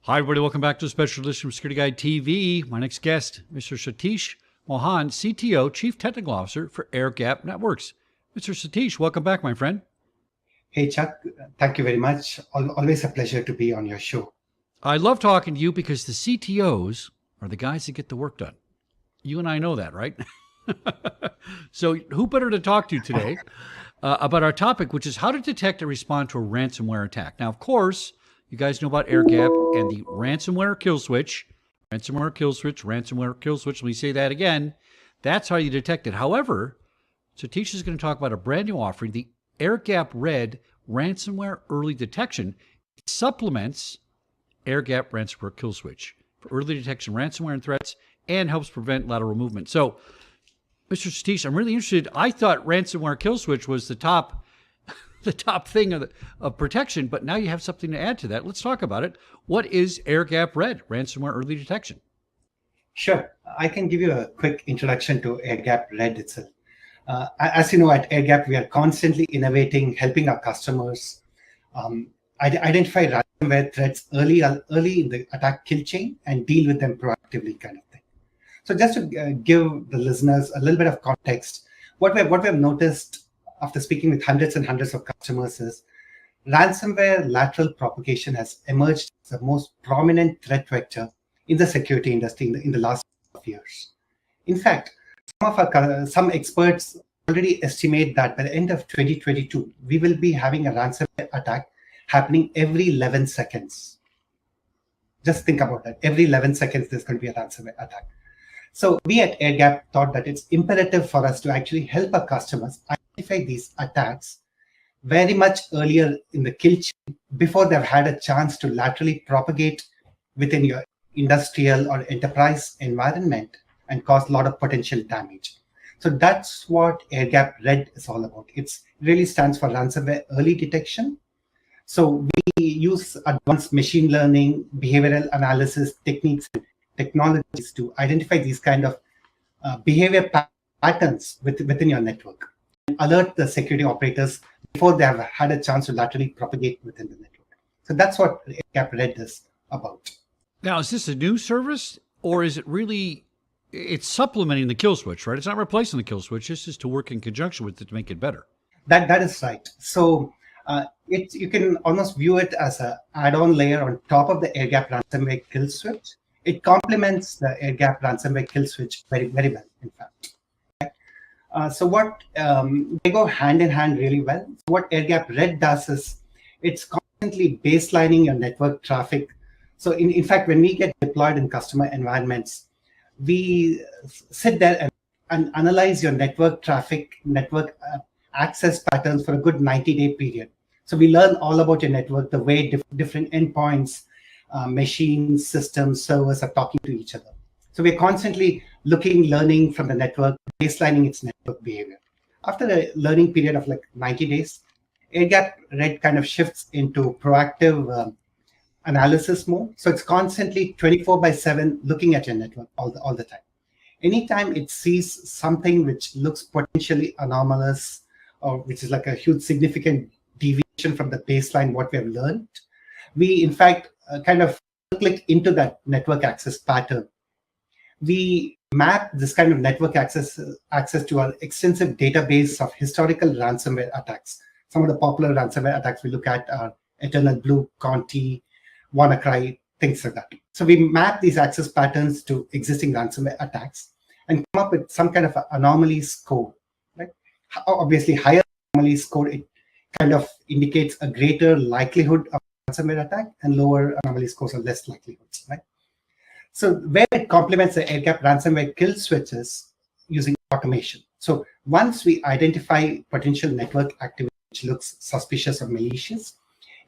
Hi, everybody. Welcome back to a special edition of Security Guide TV. My next guest, Mr. Satish Mohan, CTO, Chief Technical Officer for Air Gap Networks. Mr. Satish, welcome back, my friend. Hey, Chuck. Thank you very much. Always a pleasure to be on your show. I love talking to you because the CTOs are the guys that get the work done. You and I know that, right? So who better to talk to today about our topic, which is how to detect and respond to a ransomware attack. Now, of course, you guys know about Air Gap and the ransomware kill switch. Ransomware kill switch, ransomware kill switch. Let me say that again. That's how you detect it. However, Satish is going to talk about a brand new offering, the Air Gap Red Ransomware Early Detection. It supplements Air Gap Ransomware Kill Switch for early detection of ransomware and threats and helps prevent lateral movement. So, Mr. Satish, I'm really interested. I thought ransomware kill switch was the top thing of protection, but now you have something to add to that. Let's talk about it. What is Air Gap Red Ransomware Early Detection? Sure. I can give you a quick introduction to Air Gap Red itself. As you know, at Air Gap, we are constantly innovating, helping our customers identify ransomware threats early in the attack kill chain and deal with them proactively, kind of thing. So just to give the listeners a little bit of context, what we have noticed after speaking with hundreds and hundreds of customers is ransomware lateral propagation has emerged as the most prominent threat vector in the security industry in the last few years. In fact, some experts already estimate that by the end of 2022, we will be having a ransomware attack happening every 11 seconds. Just think about that. Every 11 seconds, there's going to be a ransomware attack. So we at Air Gap thought that it's imperative for us to actually help our customers identify these attacks very much earlier in the kill chain before they've had a chance to laterally propagate within your industrial or enterprise environment and cause a lot of potential damage. So that's what Air Gap Red is all about. It really stands for Ransomware Early Detection. So we use advanced machine learning, behavioral analysis techniques, and technologies to identify these kind of behavior patterns within your network and alert the security operators before they have had a chance to laterally propagate within the network. So that's what Air Gap Red is about. Now, is this a new service or is it really, it's supplementing the kill switch, right? It's not replacing the kill switch. This is to work in conjunction with it to make it better. That is right. So you can almost view it as an add-on layer on top of the Air Gap Ransomware Kill Switch. It complements the Air Gap Ransomware Kill Switch very, very well, in fact. So what they go hand in hand really well. So what Air Gap Red does is it's constantly baselining your network traffic. So in fact, when we get deployed in customer environments, we sit there and analyze your network traffic, network access patterns for a good 90-day period. So we learn all about your network, the way different endpoints, machines, systems, servers are talking to each other. So we're constantly learning from the network, baselining its network behavior. After a learning period of like 90 days, Air Gap Red kind of shifts into proactive analysis mode. So it's constantly 24/7 looking at your network all the time. Anytime it sees something which looks potentially anomalous or which is like a huge significant deviation from the baseline, what we have learned, we in fact kind of click into that network access pattern. We map this kind of network access to our extensive database of historical ransomware attacks. Some of the popular ransomware attacks we look at are Eternal Blue, Conti, WannaCry, things like that. So we map these access patterns to existing ransomware attacks and come up with some kind of anomaly score. Right? Obviously, higher anomaly score, it kind of indicates a greater likelihood of ransomware attack, and lower anomaly scores are less likelihoods, right? So where it complements the Air Gap Ransomware Kill Switches using automation. So once we identify potential network activity which looks suspicious or malicious,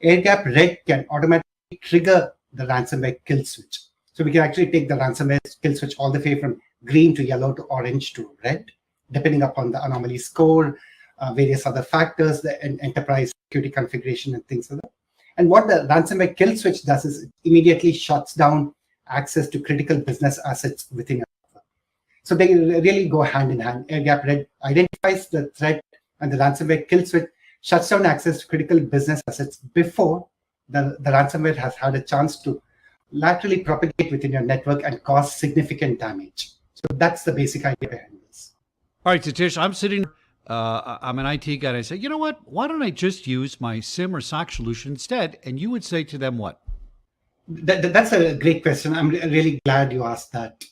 Air Gap Red can automatically trigger the ransomware kill switch. So we can actually take the ransomware kill switch all the way from green to yellow to orange to red, depending upon the anomaly score, various other factors, the enterprise security configuration and things like that. And what the ransomware kill switch does is it immediately shuts down access to critical business assets within a network. So they really go hand in hand. Air Gap Red identifies the threat, and the ransomware kill switch shuts down access to critical business assets before the ransomware has had a chance to laterally propagate within your network and cause significant damage. So that's the basic idea behind this. All right, Satish, I'm sitting, I'm an IT guy, and I say, you know what? Why don't I just use my SIEM or SOC solution instead? And you would say to them what? That's a great question. I'm really glad you asked that.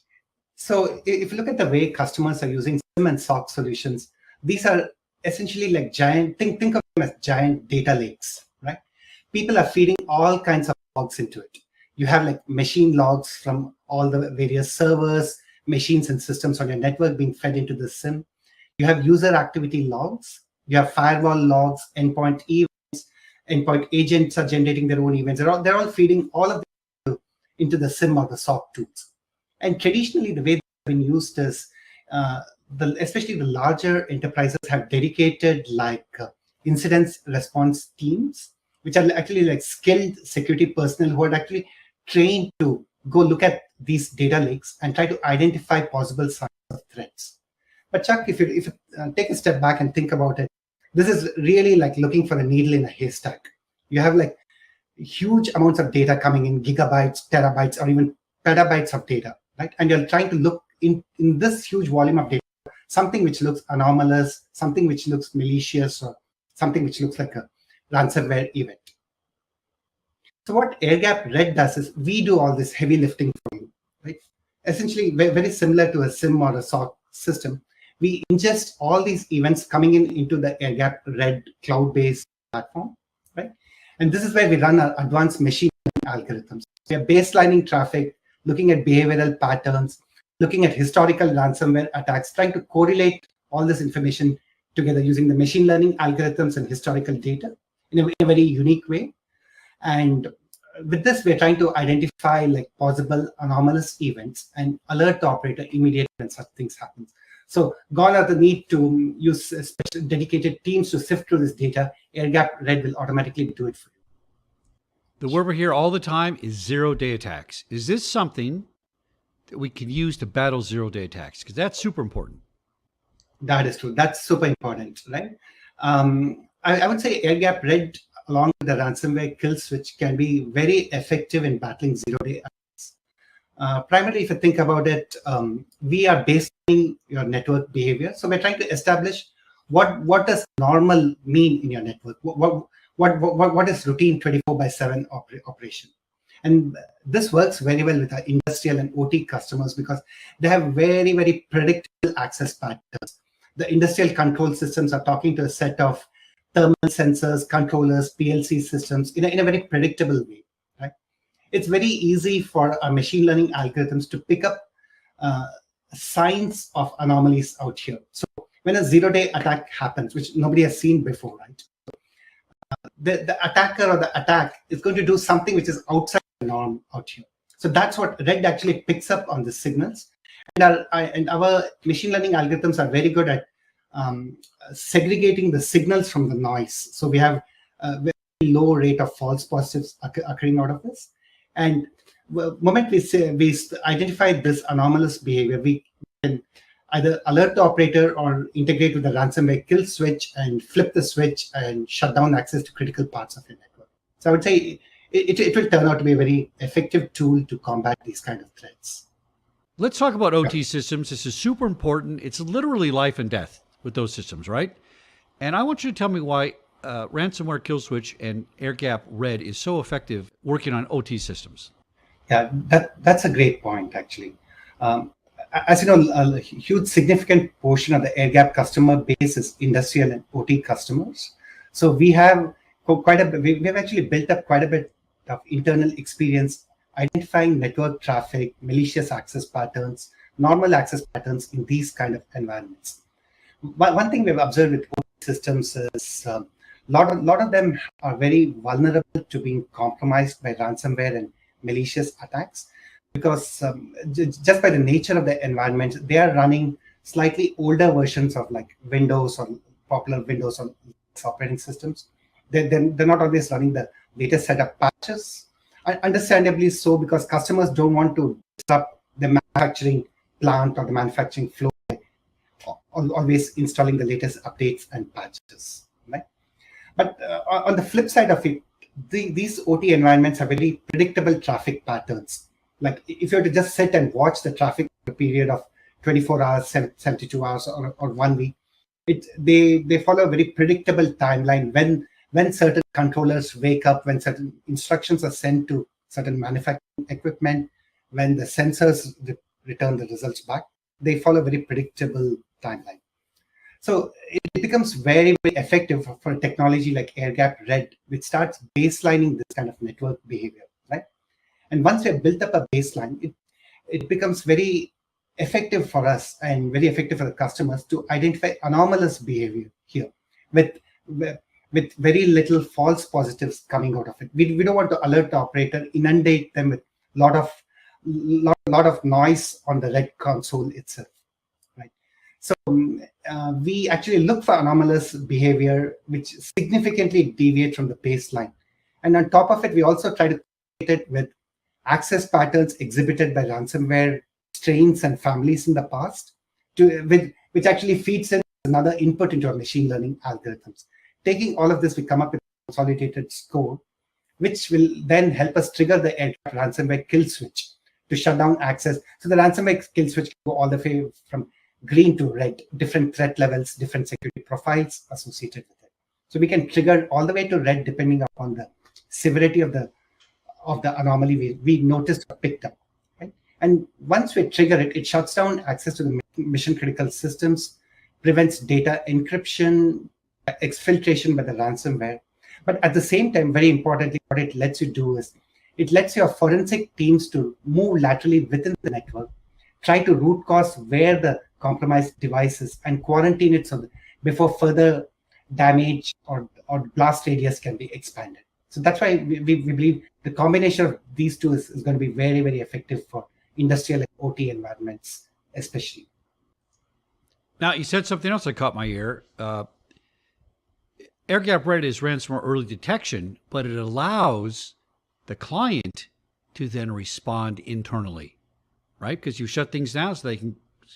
So if you look at the way customers are using SIEM and SOC solutions, these are essentially like giant, think of them as giant data lakes, right? People are feeding all kinds of logs into it. You have like machine logs from all the various servers, machines and systems on your network being fed into the SIEM. You have user activity logs. You have firewall logs, endpoint events, endpoint agents are generating their own events. They're all feeding all of them into the SIEM or the SOC tools. And traditionally, the way they've been used is, especially the larger enterprises have dedicated incident response teams, which are actually like skilled security personnel who are actually trained to go look at these data lakes and try to identify possible signs of threats. But Chuck, if you take a step back and think about it, this is really like looking for a needle in a haystack. You have like huge amounts of data coming in, gigabytes, terabytes, or even petabytes of data, right? And you're trying to look in this huge volume of data, something which looks anomalous, something which looks malicious, or something which looks like a ransomware event. So what Air Gap Red does is we do all this heavy lifting for you, right? Essentially, very similar to a SIEM or a SOC system. We ingest all these events coming into the Air Gap Red cloud-based platform, right? And this is where we run our advanced machine learning algorithms. We are baselining traffic, looking at behavioral patterns, looking at historical ransomware attacks, trying to correlate all this information together using the machine learning algorithms and historical data in a very unique way. And with this, we're trying to identify like possible anomalous events and alert the operator immediately when such things happen. So gone are the need to use special dedicated teams to sift through this data. Air Gap Red will automatically do it for you. The word we hear all the time is zero-day attacks. Is this something that we can use to battle zero-day attacks? Because that's super important. That is true. That's super important, right? I would say Air Gap Red, along with the ransomware kill switch, can be very effective in battling zero-day attacks. Primarily, if you think about it, we are basing your network behavior. So we're trying to establish what does normal mean in your network. What is routine 24/7 operation? And this works very well with our industrial and OT customers because they have very, very predictable access patterns. The industrial control systems are talking to a set of thermal sensors, controllers, PLC systems in a very predictable way. Right? It's very easy for our machine learning algorithms to pick up signs of anomalies out here. So when a zero-day attack happens, which nobody has seen before, right? The attacker or the attack is going to do something which is outside the norm out here. So that's what Red actually picks up on the signals. And our machine learning algorithms are very good at segregating the signals from the noise. So we have a very low rate of false positives occurring out of this. And the moment we identify this anomalous behavior, we can either alert the operator or integrate with the ransomware kill switch and flip the switch and shut down access to critical parts of your network. So I would say it will turn out to be a very effective tool to combat these kind of threats. Let's talk about OT systems. This is super important. It's literally life and death with those systems, right? And I want you to tell me why ransomware kill switch and Air Gap Red is so effective working on OT systems. Yeah, that's a great point, actually. As you know, a huge significant portion of the Air Gap customer base is industrial and OT customers. So we have we have actually built up quite a bit of internal experience identifying network traffic, malicious access patterns, normal access patterns in these kind of environments. One thing we've observed with OT systems is a lot of them are very vulnerable to being compromised by ransomware and malicious attacks because just by the nature of the environment, they are running slightly older versions of like Windows or popular Windows or operating systems. They're not always running the latest set of patches. Understandably so, because customers don't want to disrupt the manufacturing plant or the manufacturing flow by always installing the latest updates and patches. Right? But on the flip side of it, these OT environments have very predictable traffic patterns. Like if you were to just sit and watch the traffic for a period of 24 hours, 72 hours, or 1 week, they follow a very predictable timeline when certain controllers wake up, when certain instructions are sent to certain manufacturing equipment, when the sensors return the results back. They follow a very predictable timeline. So it becomes very, very effective for a technology like air-gapped red, which starts baselining this kind of network behavior, right? And once we have built up a baseline, it becomes very effective for us and very effective for the customers to identify anomalous behavior here with very little false positives coming out of it. We don't want to alert the operator, inundate them with lot of noise on the red console itself, right? So we actually look for anomalous behavior which significantly deviate from the baseline. And on top of it, we also try to create it with access patterns exhibited by ransomware strains and families in the past, which actually feeds in another input into our machine learning algorithms. Taking all of this, we come up with a consolidated score, which will then help us trigger the ransomware kill switch to shut down access. So the ransomware kill switch can go all the way from green to red, different threat levels, different security profiles associated with it. So we can trigger all the way to red depending upon the severity of the anomaly we noticed or picked up. Right? And once we trigger it, it shuts down access to the mission critical systems, prevents data encryption, exfiltration by the ransomware. But at the same time, very importantly, what it lets you do is it lets your forensic teams to move laterally within the network, try to root cause where the compromised device is, and quarantine it before further damage or blast radius can be expanded. So that's why we believe the combination of these two is going to be very, very effective for industrial and OT environments, especially. Now, you said something else that caught my ear. Air-gapped red is ransomware early detection, but it allows the client to then respond internally, right? Because you shut things down so they can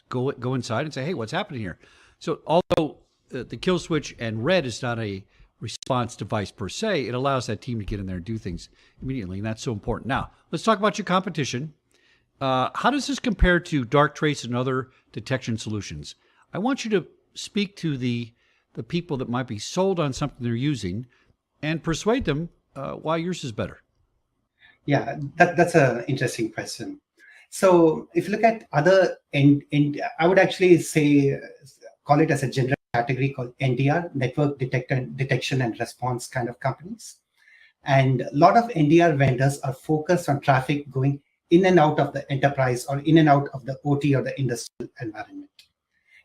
go inside and say, hey, what's happening here? So although the kill switch and red is not a response device per se, it allows that team to get in there and do things immediately, and that's so important. Now, let's talk about your competition. How does this compare to Darktrace and other detection solutions? I want you to speak to the people that might be sold on something they're using and persuade them why yours is better. Yeah, that's an interesting question. So if you look at other, I would actually call it as a general category called NDR, network detection and response kind of companies. And a lot of NDR vendors are focused on traffic going in and out of the enterprise or in and out of the OT or the industrial environment.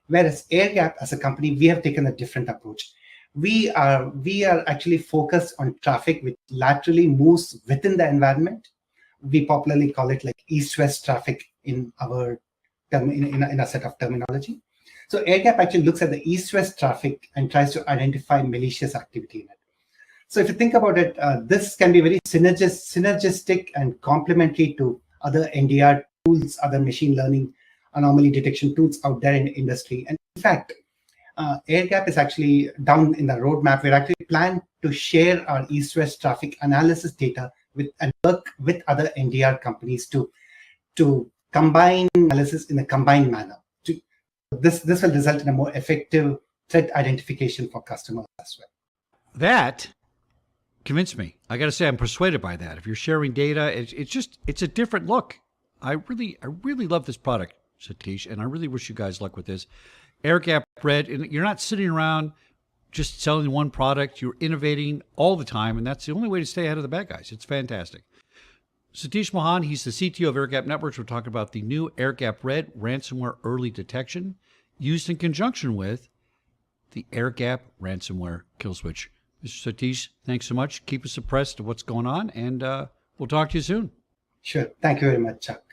Whereas air-gapped as a company, we have taken a different approach. We are actually focused on traffic which laterally moves within the environment. We popularly call it like east-west traffic in our in a set of terminology. So air-gapped actually looks at the east-west traffic and tries to identify malicious activity in it. So if you think about it, this can be very synergistic and complementary to other NDR tools, other machine learning anomaly detection tools out there in the industry. And in fact, air-gapped is actually down in the roadmap. We're actually plan to share our east-west traffic analysis data and work with other NDR companies to combine analysis in a combined manner. This will result in a more effective threat identification for customers as well. That convinced me. I got to say, I'm persuaded by that. If you're sharing data, it's a different look. I really love this product, Satish, and I really wish you guys luck with this. Air-gapped red, and you're not sitting around just selling one product. You're innovating all the time, and that's the only way to stay ahead of the bad guys. It's fantastic. Satish Mohan, he's the CTO of Air-gapped Networks. We're talking about the new Air-gapped red ransomware early detection used in conjunction with the Air-gapped ransomware kill switch. Mr. Satish, thanks so much. Keep us abreast of what's going on, and we'll talk to you soon. Sure. Thank you very much, Chuck.